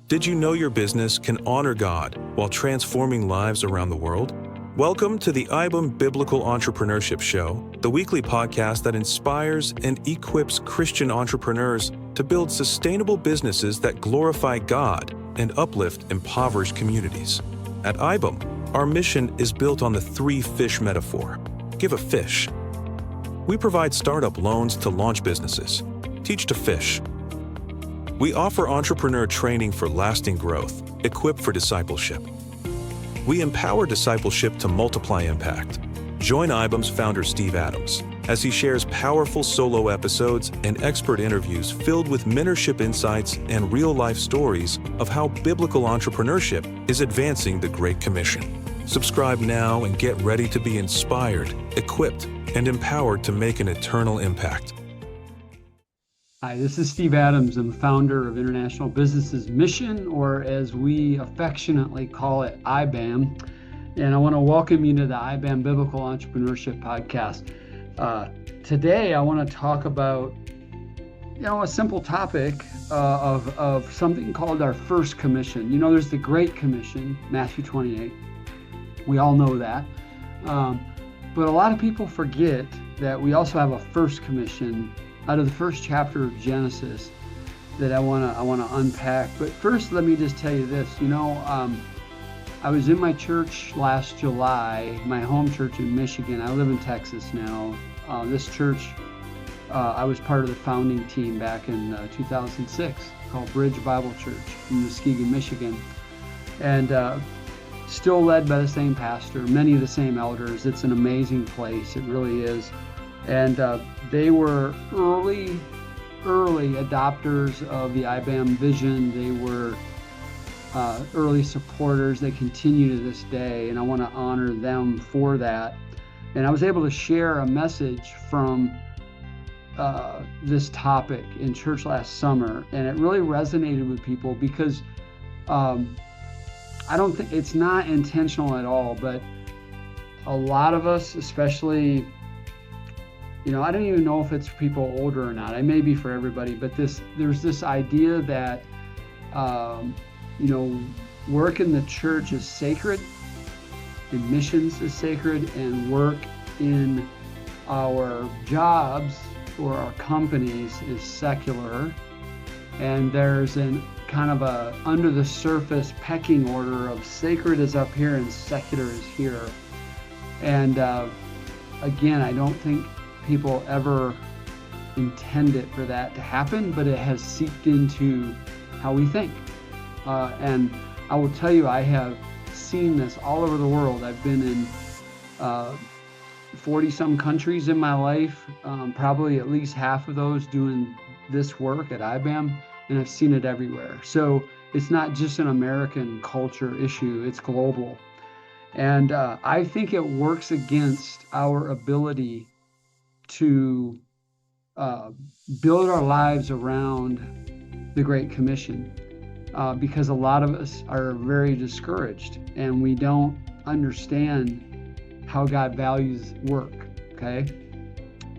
Did you know your business can honor God while transforming lives around the world? Welcome to the IBAM Biblical Entrepreneurship Show, the weekly podcast that inspires and equips Christian entrepreneurs to build sustainable businesses that glorify God and uplift impoverished communities. At IBAM, our mission is built on the three fish metaphor. Give a fish. We provide startup loans to launch businesses. Teach to fish. We offer entrepreneur training for lasting growth, equipped for discipleship. We empower discipleship to multiply impact. Join IBAM's founder, Steve Adams, as he shares powerful solo episodes and expert interviews filled with mentorship insights and real-life stories of how biblical entrepreneurship is advancing the Great Commission. Subscribe now and get ready to be inspired, equipped, and empowered to make an eternal impact. Hi, this is Steve Adams. I'm the founder of International Business's Mission, or as we affectionately call it, IBAM. And I want to welcome you to the IBAM Biblical Entrepreneurship Podcast. Today, I want to talk about, a simple topic of something called our first commission. There's the Great Commission, Matthew 28. We all know that. But a lot of people forget that we also have a first commission out of the first chapter of Genesis that I want to unpack. But first, let me just tell you this. I was in my church last July, my home church in Michigan. I live in Texas now. This church, I was part of the founding team back in 2006, called Bridge Bible Church in Muskegon, Michigan. And still led by the same pastor, many of the same elders. It's an amazing place. It really is. And they were early adopters of the IBAM vision. They were early supporters. They continue to this day, and I want to honor them for that. And I was able to share a message from this topic in church last summer, and it really resonated with people because I don't think it's not intentional at all, but a lot of us, especially, I don't even know if it's for people older or not. It may be for everybody, but there's this idea that, work in the church is sacred, and missions is sacred, and work in our jobs or our companies is secular. And there's an kind of a under the surface pecking order of sacred is up here and secular is here. And again, I don't think people ever intended for that to happen, but it has seeped into how we think. And I will tell you, I have seen this all over the world. I've been in 40-some countries in my life, probably at least half of those doing this work at IBAM, and I've seen it everywhere. So it's not just an American culture issue, it's global. And I think it works against our ability to build our lives around the Great Commission, because a lot of us are very discouraged and we don't understand how God values work, okay?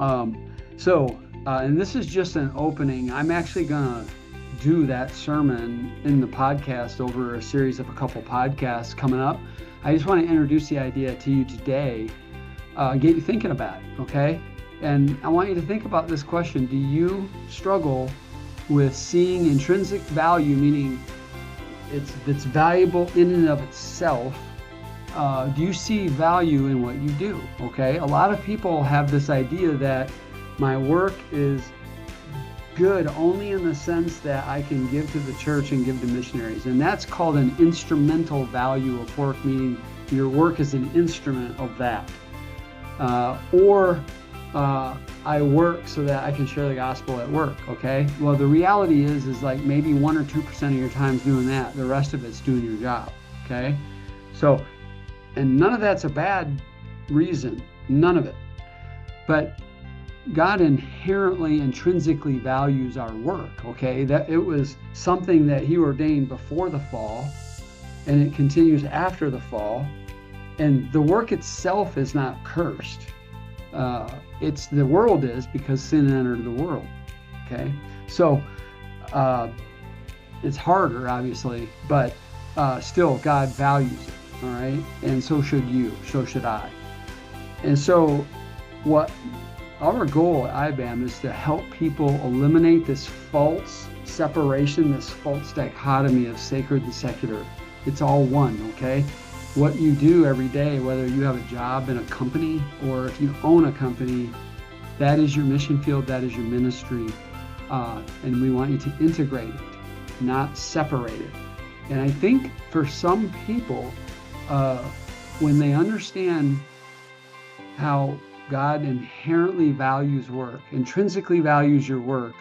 And this is just an opening. I'm actually gonna do that sermon in the podcast over a series of a couple podcasts coming up. I just want to introduce the idea to you today, get you thinking about it, okay? And I want you to think about this question. Do you struggle with seeing intrinsic value, meaning it's valuable in and of itself? Do you see value in what you do? Okay, a lot of people have this idea that my work is good only in the sense that I can give to the church and give to missionaries. And that's called an instrumental value of work, meaning your work is an instrument of that. Or I work so that I can share the gospel at work, okay? Well, the reality is like maybe 1 or 2% of your time is doing that. The rest of it's doing your job, okay? So, and none of that's a bad reason, none of it. But God inherently, intrinsically values our work, okay? That it was something that He ordained before the fall, and it continues after the fall. And the work itself is not cursed. It's the world is, because sin entered the world, okay? So It's harder, obviously, but still God values it, all right? And so should you, so should I. And so what our goal at IBAM is to help people eliminate this false separation, this false dichotomy of sacred and secular. It's all one, okay? What you do every day, whether you have a job in a company or if you own a company, that is your mission field, that is your ministry. And we want you to integrate it, not separate it. And I think for some people, when they understand how God inherently values work, intrinsically values your work,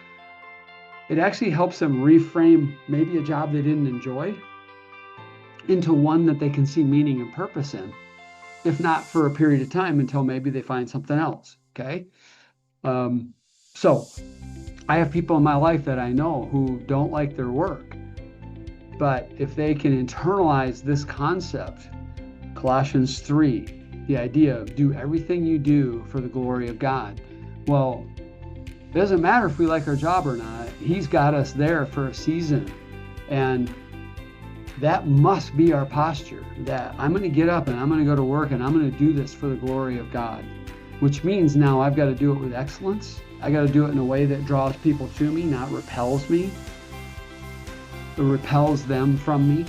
it actually helps them reframe maybe a job they didn't enjoy into one that they can see meaning and purpose in, if not for a period of time until maybe they find something else, okay? So I have people in my life that I know who don't like their work, but if they can internalize this concept, Colossians 3, the idea of do everything you do for the glory of God. Well, it doesn't matter if we like our job or not. He's got us there for a season. And that must be our posture, that I'm going to get up and I'm going to go to work and I'm going to do this for the glory of God, which means now I've got to do it with excellence. I got to do it in a way that draws people to me, not repels me. It repels them from me.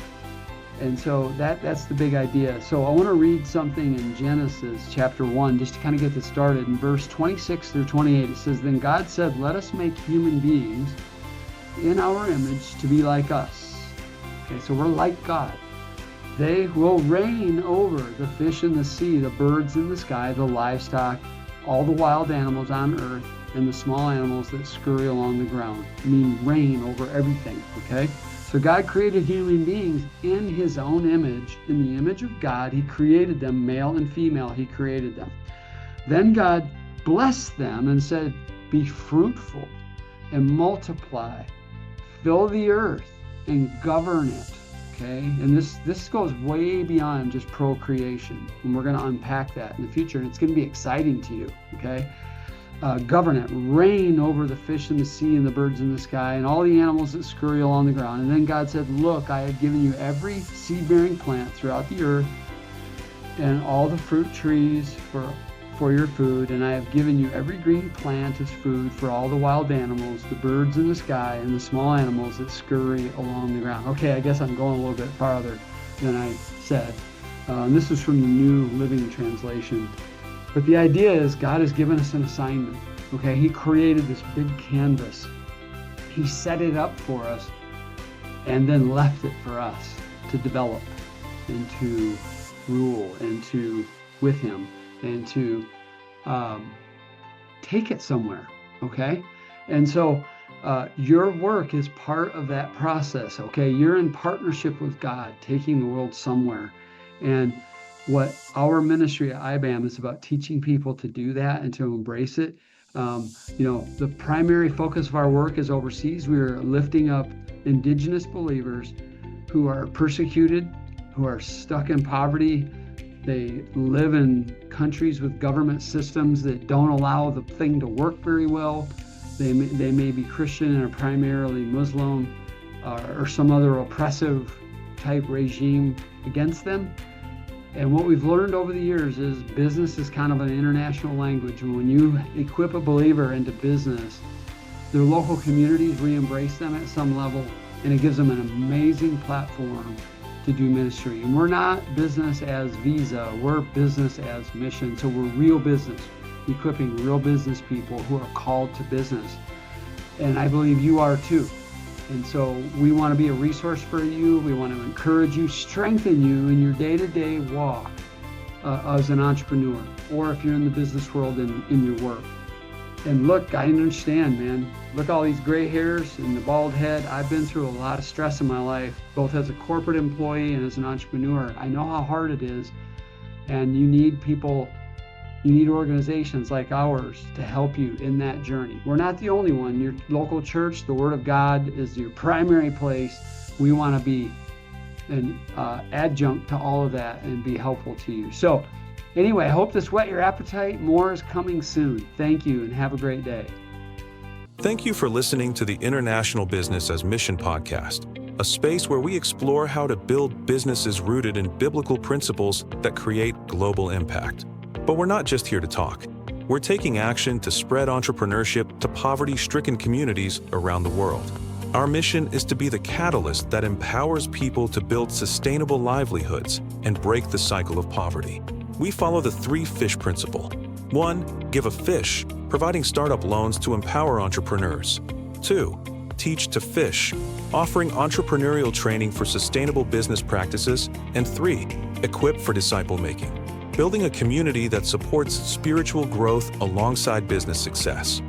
And so that's the big idea. So I want to read something in Genesis chapter 1, just to kind of get this started. In verse 26 through 28, it says, "Then God said, let us make human beings in our image to be like us." Okay, so we're like God. "They will reign over the fish in the sea, the birds in the sky, the livestock, all the wild animals on earth, and the small animals that scurry along the ground." I mean, reign over everything, okay? So God created human beings in his own image. In the image of God, he created them, male and female, he created them. Then God blessed them and said, "Be fruitful and multiply, fill the earth and govern it." Okay, and this goes way beyond just procreation, and we're going to unpack that in the future, and it's going to be exciting to you, okay? Govern it, reign over the fish in the sea and the birds in the sky and all the animals that scurry along the ground. And then God said, "Look, I have given you every seed-bearing plant throughout the earth and all the fruit trees for your food, and I have given you every green plant as food for all the wild animals, the birds in the sky, and the small animals that scurry along the ground." Okay, I guess I'm going a little bit farther than I said. And this is from the New Living Translation. But the idea is God has given us an assignment, okay? He created this big canvas. He set it up for us and then left it for us to develop and to rule and to, with him, and to take it somewhere, okay? And so your work is part of that process, okay? You're in partnership with God, taking the world somewhere. And what our ministry at IBAM is about, teaching people to do that and to embrace it. The primary focus of our work is overseas. We are lifting up indigenous believers who are persecuted, who are stuck in poverty. They live in countries with government systems that don't allow the thing to work very well. They may be Christian and are primarily Muslim or some other oppressive type regime against them. And what we've learned over the years is business is kind of an international language. And when you equip a believer into business, their local communities re-embrace them at some level, and it gives them an amazing platform to do ministry. And we're not business as Visa, we're business as mission. So we're real business, equipping real business people who are called to business. And I believe you are too. And so we want to be a resource for you. We want to encourage you, strengthen you in your day-to-day walk as an entrepreneur, or if you're in the business world in your work. And look, I understand, man. Look, all these gray hairs and the bald head. I've been through a lot of stress in my life, both as a corporate employee and as an entrepreneur. I know how hard it is. And you need people, you need organizations like ours to help you in that journey. We're not the only one. Your local church, the Word of God is your primary place. We want to be an adjunct to all of that and be helpful to you. So anyway, I hope this whet your appetite. More is coming soon. Thank you and have a great day. Thank you for listening to the International Business as Mission podcast. a space where we explore how to build businesses rooted in biblical principles that create global impact. But we're not just here to talk. We're taking action to spread entrepreneurship to poverty-stricken communities around the world. Our mission is to be the catalyst that empowers people to build sustainable livelihoods and break the cycle of poverty. We follow the 3 fish principle. 1. Give a fish, providing startup loans to empower entrepreneurs. 2. Teach to fish, offering entrepreneurial training for sustainable business practices. And 3. Equip for disciple making, building a community that supports spiritual growth alongside business success.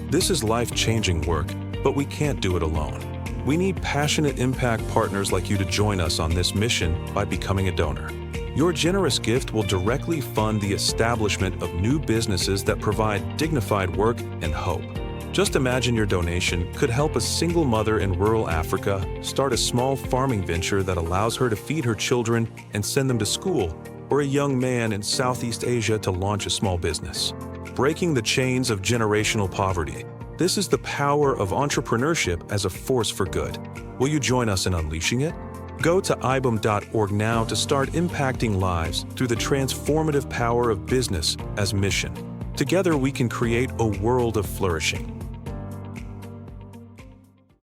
This is life-changing work, but we can't do it alone. We need passionate impact partners like you to join us on this mission by becoming a donor. Your generous gift will directly fund the establishment of new businesses that provide dignified work and hope. Just imagine your donation could help a single mother in rural Africa start a small farming venture that allows her to feed her children and send them to school, or a young man in Southeast Asia to launch a small business. Breaking the chains of generational poverty. This is the power of entrepreneurship as a force for good. Will you join us in unleashing it? Go to IBAM.org now to start impacting lives through the transformative power of business as mission. Together we can create a world of flourishing.